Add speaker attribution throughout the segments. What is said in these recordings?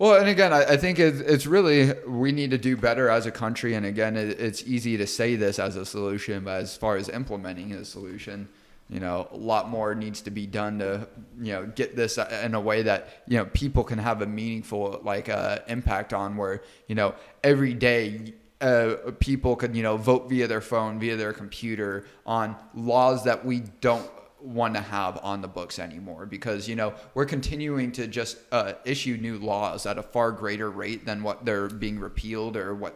Speaker 1: Well, and again, I think it's really, we need to do better as a country. And again, it's easy to say this as a solution, but as far as implementing a solution, a lot more needs to be done to, get this in a way that, people can have a meaningful, impact on, where, every day, people could, vote via their phone, via their computer, on laws that we don't want to have on the books anymore, because we're continuing to just issue new laws at a far greater rate than what they're being repealed, or what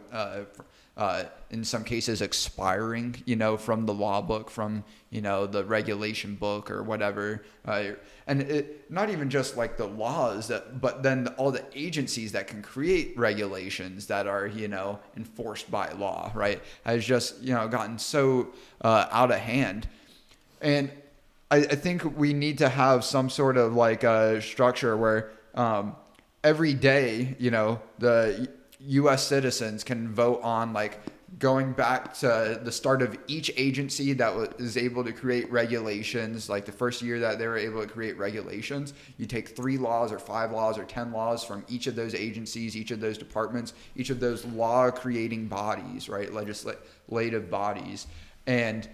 Speaker 1: in some cases expiring from the law book, from the regulation book or whatever, and it not even just like the laws but then all the agencies that can create regulations that are enforced by law, right, has just gotten so out of hand. And I think we need to have some sort of a structure where every day, the U.S. citizens can vote on going back to the start of each agency that was able to create regulations. Like the first year that they were able to create regulations, you take 3 laws or 5 laws or 10 laws from each of those agencies, each of those departments, each of those law creating bodies, right? Legislative bodies. And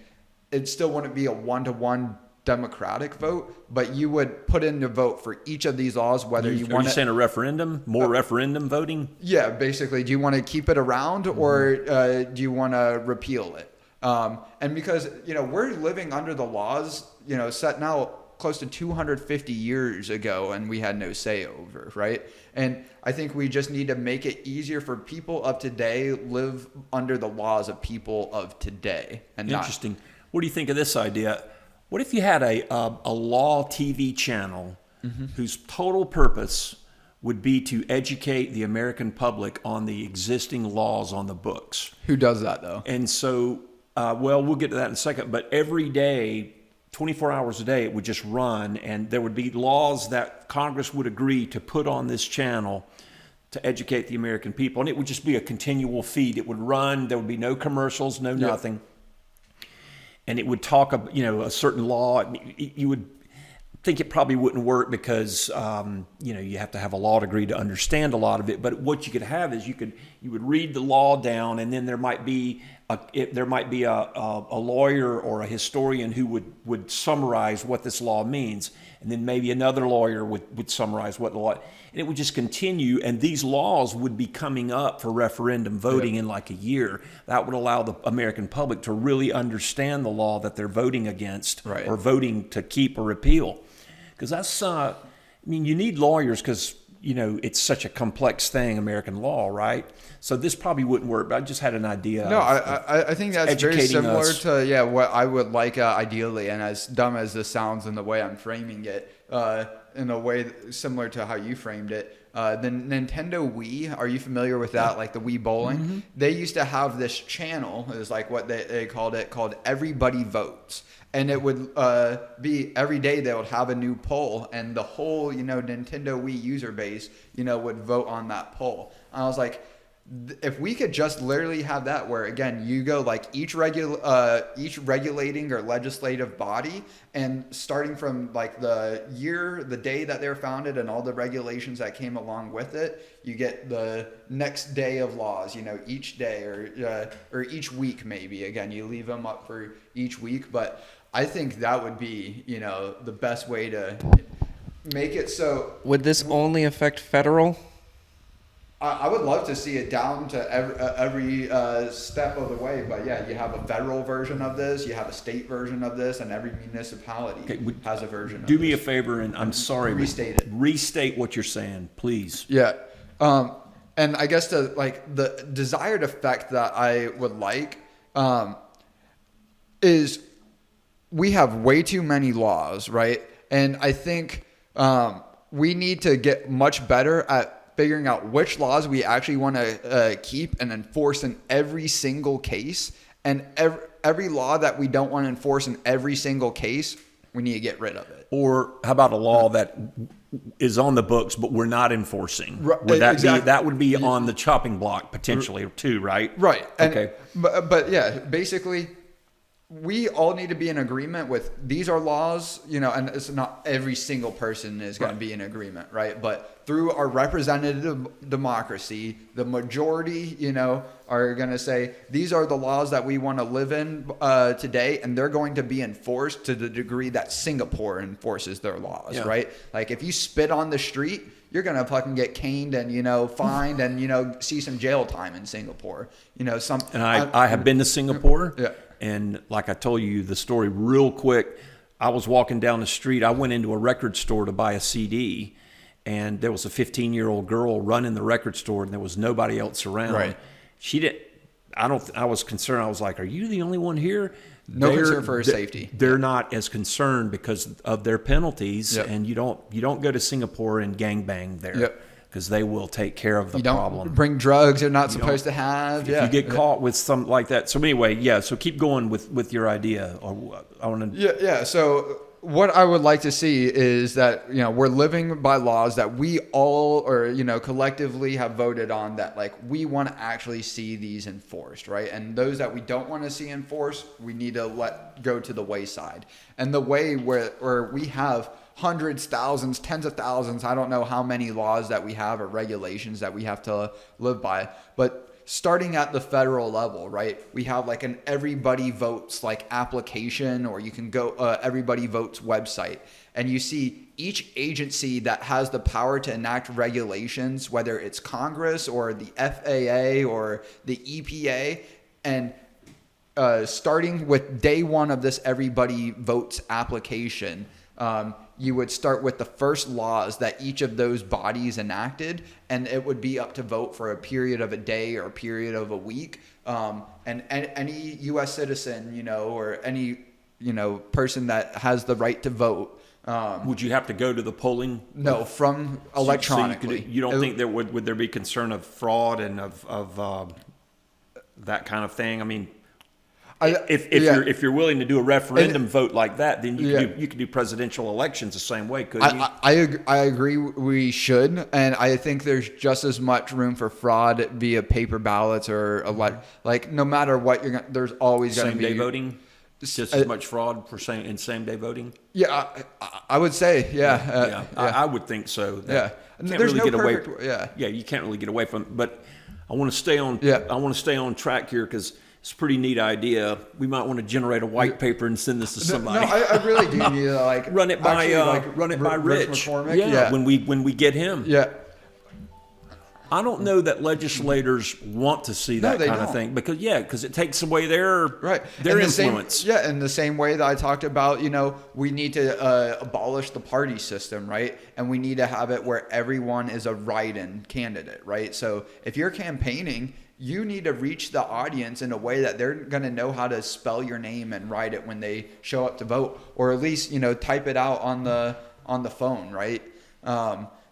Speaker 1: it still wouldn't be a 1-to-1 democratic vote, but you would put in the vote for each of these laws, whether you want to... Are you
Speaker 2: saying a referendum? More referendum voting?
Speaker 1: Yeah, basically. Do you want to keep it around, or do you want to repeal it? And because, we're living under the laws, set now close to 250 years ago, and we had no say over, right? And I think we just need to make it easier for people of today live under the laws of people of today. And
Speaker 2: Interesting. What do you think of this idea? What if you had a law TV channel whose total purpose would be to educate the American public on the existing laws on the books?
Speaker 1: Who does that, though?
Speaker 2: And so, we'll get to that in a second, but every day, 24 hours a day, it would just run, and there would be laws that Congress would agree to put on this channel to educate the American people, and it would just be a continual feed. It would run, there would be no commercials, no nothing. And it would talk, a certain law. You would think it probably wouldn't work because, you have to have a law degree to understand a lot of it. But what you could have is you would read the law down, and then there might be a lawyer or a historian who would summarize what this law means, and then maybe another lawyer would summarize what the law. And it would just continue, and these laws would be coming up for referendum voting in a year. That would allow the American public to really understand the law that they're voting against,
Speaker 1: right,
Speaker 2: or voting to keep or repeal. Because that's, you need lawyers because, it's such a complex thing, American law, right? So this probably wouldn't work, but I just had an idea.
Speaker 1: No, I think that's very similar to what I would like ideally, and as dumb as this sounds in the way I'm framing it, in a way similar to how you framed it. The Nintendo Wii, are you familiar with that? Like the Wii Bowling? Mm-hmm. They used to have this channel, it was what they called it, called Everybody Votes. And it would be every day they would have a new poll, and the whole, Nintendo Wii user base, would vote on that poll. And I was like, if we could just literally have that, where again you go each regulating or legislative body, and starting from the day that they were founded and all the regulations that came along with it, you get the next day of laws, each day or each week maybe. Again, you leave them up for each week, but I think that would be the best way to make it so.
Speaker 3: Would this only affect federal?
Speaker 1: I would love to see it down to every step of the way, but yeah, you have a federal version of this, you have a state version of this, and every municipality has a version of this.
Speaker 2: Do me a favor, and I'm sorry, restate what you're saying, please.
Speaker 1: Yeah, and I guess the desired effect that I would like is we have way too many laws, right? And I think we need to get much better at figuring out which laws we actually want to keep and enforce in every single case, and every law that we don't want to enforce in every single case, we need to get rid of it.
Speaker 2: Or how about a law that is on the books but we're not enforcing? Would that
Speaker 1: exactly.
Speaker 2: that would be on the chopping block potentially too, right?
Speaker 1: Right. And,
Speaker 2: okay.
Speaker 1: But yeah, basically, we all need to be in agreement with these are laws, and it's not every single person is going to be in agreement, right? But through our representative democracy, the majority, are going to say these are the laws that we want to live in today, and they're going to be enforced to the degree that Singapore enforces their laws, right? Like if you spit on the street, you're going to fucking get caned and, fined and, see some jail time in Singapore. And
Speaker 2: I have been to Singapore.
Speaker 1: Yeah.
Speaker 2: And like I told you the story real quick, I was walking down the street. I went into a record store to buy a CD, and there was a 15-year-old girl running the record store, and there was nobody else around.
Speaker 1: Right.
Speaker 2: She didn't. I was concerned. I was like, "Are you the only one here?"
Speaker 1: No concern for her safety.
Speaker 2: They're not as concerned because of their penalties,
Speaker 1: Yep.
Speaker 2: and you don't go to Singapore and gangbang there.
Speaker 1: Yep.
Speaker 2: Because they will take care of the
Speaker 1: you don't
Speaker 2: problem.
Speaker 1: bring drugs you're not supposed to have.
Speaker 2: If you get caught with something like that. So anyway, so keep going with your idea. I want to.
Speaker 1: Yeah. So what I would like to see is that, we're living by laws that we all or, collectively have voted on that like we want to actually see these enforced, right? And those that we don't want to see enforced, we need to let go to the wayside. And the way where we have hundreds, thousands, tens of thousands, I don't know how many laws that we have or regulations that we have to live by, but starting at the federal level, right? We have like an everybody votes like application, or you can go everybody votes website, and you see each agency that has the power to enact regulations, whether it's Congress or the FAA or the EPA, and starting with day one of this everybody votes application, you would start with the first laws that each of those bodies enacted, and it would be up to vote for a period of a day or a period of a week. And any U.S. citizen, or any, person that has the right to vote.
Speaker 2: Would you have to go to the polling?
Speaker 1: No, from electronically.
Speaker 2: So you don't think there would there be concern of fraud and of that kind of thing? I mean, if you're willing to do a referendum vote like that, then you could do presidential elections the same way, couldn't you?
Speaker 1: I agree we should, and I think there's just as much room for fraud via paper ballots or like no matter what there's always going to be
Speaker 2: same day voting. Just as much fraud for same day voting.
Speaker 1: Yeah, I would say yeah.
Speaker 2: I would think so.
Speaker 1: Yeah,
Speaker 2: there's
Speaker 1: no perfect
Speaker 2: away.
Speaker 1: Yeah,
Speaker 2: you can't really get away from it. But I want to stay on. I want to stay on track here because it's a pretty neat idea. We might want to generate a white paper and send this to somebody.
Speaker 1: No, I really do need to
Speaker 2: run it by Rich.
Speaker 1: McCormick.
Speaker 2: Yeah, when we get him.
Speaker 1: Yeah.
Speaker 2: I don't know that legislators want to see that kind of thing because it takes away their influence.
Speaker 1: In the same way that I talked about, we need to abolish the party system, right? And we need to have it where everyone is a write-in candidate, right? So if you're campaigning, you need to reach the audience in a way that they're going to know how to spell your name and write it when they show up to vote, or at least, type it out on the phone, right?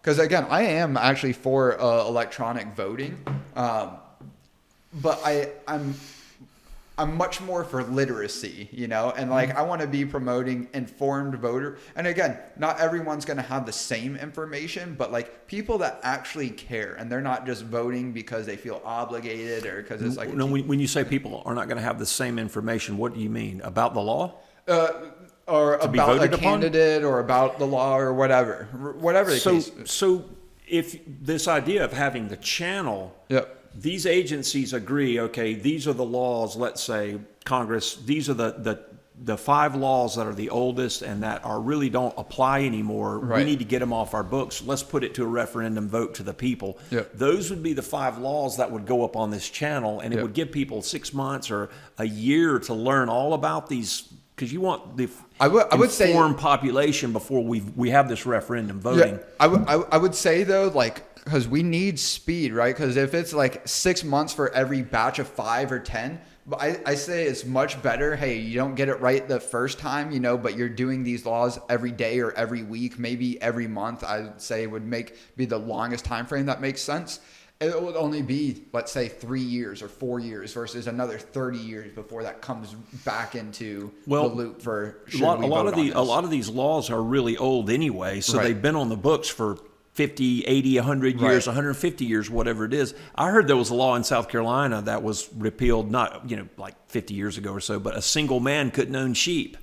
Speaker 1: Because again, I am actually for electronic voting, but I'm much more for literacy, and I want to be promoting informed voter. And again, not everyone's going to have the same information, but people that actually care, and they're not just voting because they feel obligated or because it's like.
Speaker 2: No, when you say people are not going to have the same information, what do you mean about the law?
Speaker 1: Or about a candidate or about the law or whatever the case.
Speaker 2: So if this idea of having the channel, these agencies agree, okay, these are the laws, let's say Congress, these are the 5 laws that are the oldest and that really don't apply anymore.
Speaker 1: Right.
Speaker 2: We need to get them off our books. Let's put it to a referendum vote to the people. Those would be the 5 laws that would go up on this channel, and it would give people 6 months or a year to learn all about these. Because you want the informed population before we have this referendum voting.
Speaker 1: Yeah, I would say though, because we need speed, right? Because if it's 6 months for every batch of 5 or 10, but I say it's much better. Hey, you don't get it right the first time, but you're doing these laws every day or every week, maybe every month. I'd say would be the longest time frame that makes sense. It would only be, let's say, 3 years or 4 years versus another 30 years before that comes back into the loop for
Speaker 2: a lot of these laws are really old anyway, so they've been on the books for 50, 80, 100 years,
Speaker 1: Right.
Speaker 2: 150 years, whatever it is. I heard there was a law in South Carolina that was repealed, not, like 50 years ago or so, but a single man couldn't own sheep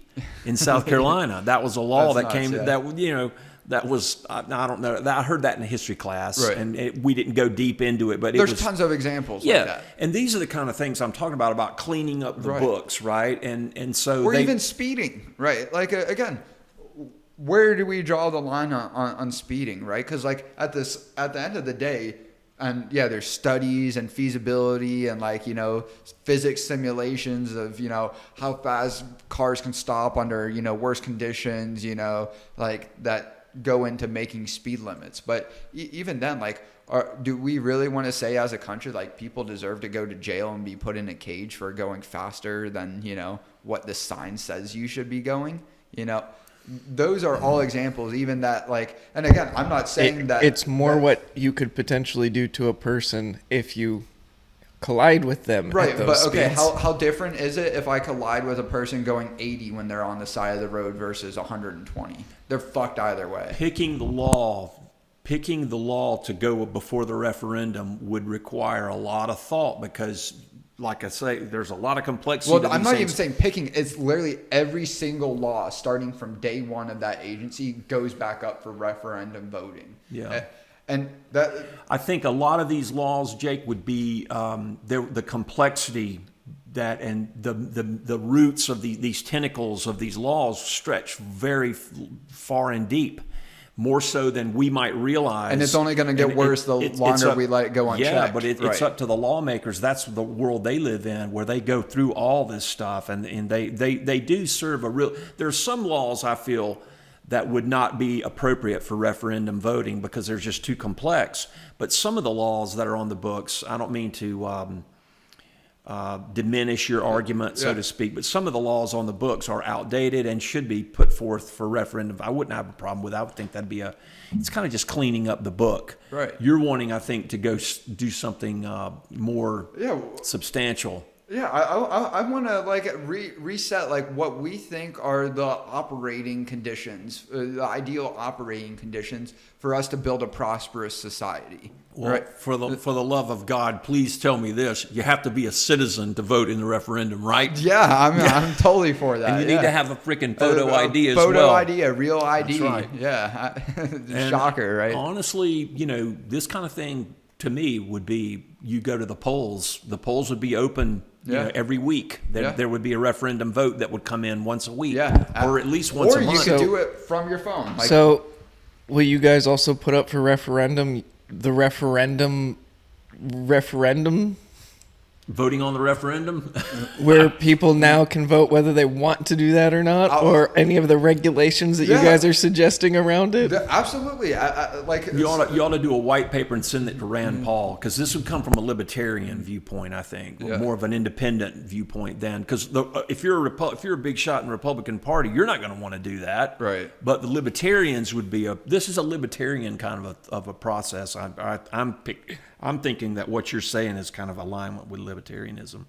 Speaker 2: in South Carolina. That was a law
Speaker 1: That's
Speaker 2: that
Speaker 1: nuts,
Speaker 2: came,
Speaker 1: yeah.
Speaker 2: that was, I don't know, I heard that in a history class,
Speaker 1: Right.
Speaker 2: and we didn't go deep into it, but it
Speaker 1: There's
Speaker 2: was.
Speaker 1: tons of examples
Speaker 2: Yeah,
Speaker 1: like that.
Speaker 2: and these are the kind of things I'm talking about cleaning up the
Speaker 1: Right.
Speaker 2: books, right? And so
Speaker 1: Or even speeding, right? Like, again, where do we draw the line on speeding, right? Because, like, at the end of the day, and yeah, there's studies and feasibility and, like, physics simulations of, how fast cars can stop under, worse conditions, like that go into making speed limits. But even then, like, do we really want to say as a country, like, people deserve to go to jail and be put in a cage for going faster than, what the sign says you should be going? Those are all examples, even that, like, and again, I'm not saying that
Speaker 3: it's more what you could potentially do to a person if you collide with them.
Speaker 1: right,
Speaker 3: at those
Speaker 1: but okay,
Speaker 3: speeds.
Speaker 1: how different is it if I collide with a person going 80 when they're on the side of the road versus 120? They're fucked either way.
Speaker 2: picking the law to go before the referendum would require a lot of thought because, like I say, there's a lot of complexity.
Speaker 1: Well,
Speaker 2: to
Speaker 1: I'm
Speaker 2: these
Speaker 1: not even
Speaker 2: things.
Speaker 1: saying picking. It's literally every single law starting from day one of that agency goes back up for referendum voting.
Speaker 2: Yeah.
Speaker 1: And that,
Speaker 2: I think a lot of these laws, Jake, would be the complexity that and the roots of these tentacles of these laws stretch very far and deep, more so than we might realize.
Speaker 1: and it's only going to get worse the longer we let it go unchecked.
Speaker 2: Yeah, but it's
Speaker 1: Right.
Speaker 2: up to the lawmakers. That's the world they live in, where they go through all this stuff, and they do serve a real. There's some laws I feel that would not be appropriate for referendum voting because they're just too complex. But some of the laws that are on the books, I don't mean to diminish your argument, so
Speaker 1: Yeah.
Speaker 2: to speak, but some of the laws on the books are outdated and should be put forth for referendum. I wouldn't have a problem with that. I would think that'd be it's kind of just cleaning up the book.
Speaker 1: Right.
Speaker 2: You're wanting, I think, to go do something more
Speaker 1: Yeah.
Speaker 2: substantial.
Speaker 1: Yeah, I want to, like, reset, like, what we think are the operating conditions, the ideal operating conditions for us to build a prosperous society.
Speaker 2: Well,
Speaker 1: right?
Speaker 2: for the love of God, please tell me this: you have to be a citizen to vote in the referendum, right?
Speaker 1: Yeah, I'm totally for that.
Speaker 2: And you
Speaker 1: yeah.
Speaker 2: need to have a freaking photo ID as
Speaker 1: photo
Speaker 2: well.
Speaker 1: ID, a real ID.
Speaker 2: That's right.
Speaker 1: Yeah,
Speaker 2: And
Speaker 1: shocker, right?
Speaker 2: Honestly, this kind of thing to me would be you go to the polls. The polls would be open.
Speaker 1: Yeah.
Speaker 2: Every week
Speaker 1: Yeah.
Speaker 2: there would be a referendum vote that would come in once a week,
Speaker 1: Yeah,
Speaker 2: or at least once
Speaker 1: or
Speaker 2: a
Speaker 1: you
Speaker 2: month.
Speaker 1: could do it from your phone. Like,
Speaker 3: So, will you guys also put up for referendum the referendum
Speaker 2: Voting on the referendum.
Speaker 3: where people now can vote whether they want to do that or not, or any of the regulations that
Speaker 1: Yeah.
Speaker 3: you guys are suggesting around it?
Speaker 1: absolutely. Like,
Speaker 2: You ought to do a white paper and send it to Rand Paul, because this would come from a libertarian viewpoint, I think,
Speaker 1: Yeah.
Speaker 2: more of an independent viewpoint then. Because if you're a big shot in the Republican Party, you're not going to want to do that,
Speaker 1: Right.
Speaker 2: But the libertarians would be this is a libertarian kind of a process. I'm thinking that what you're saying is kind of alignment with libertarianism.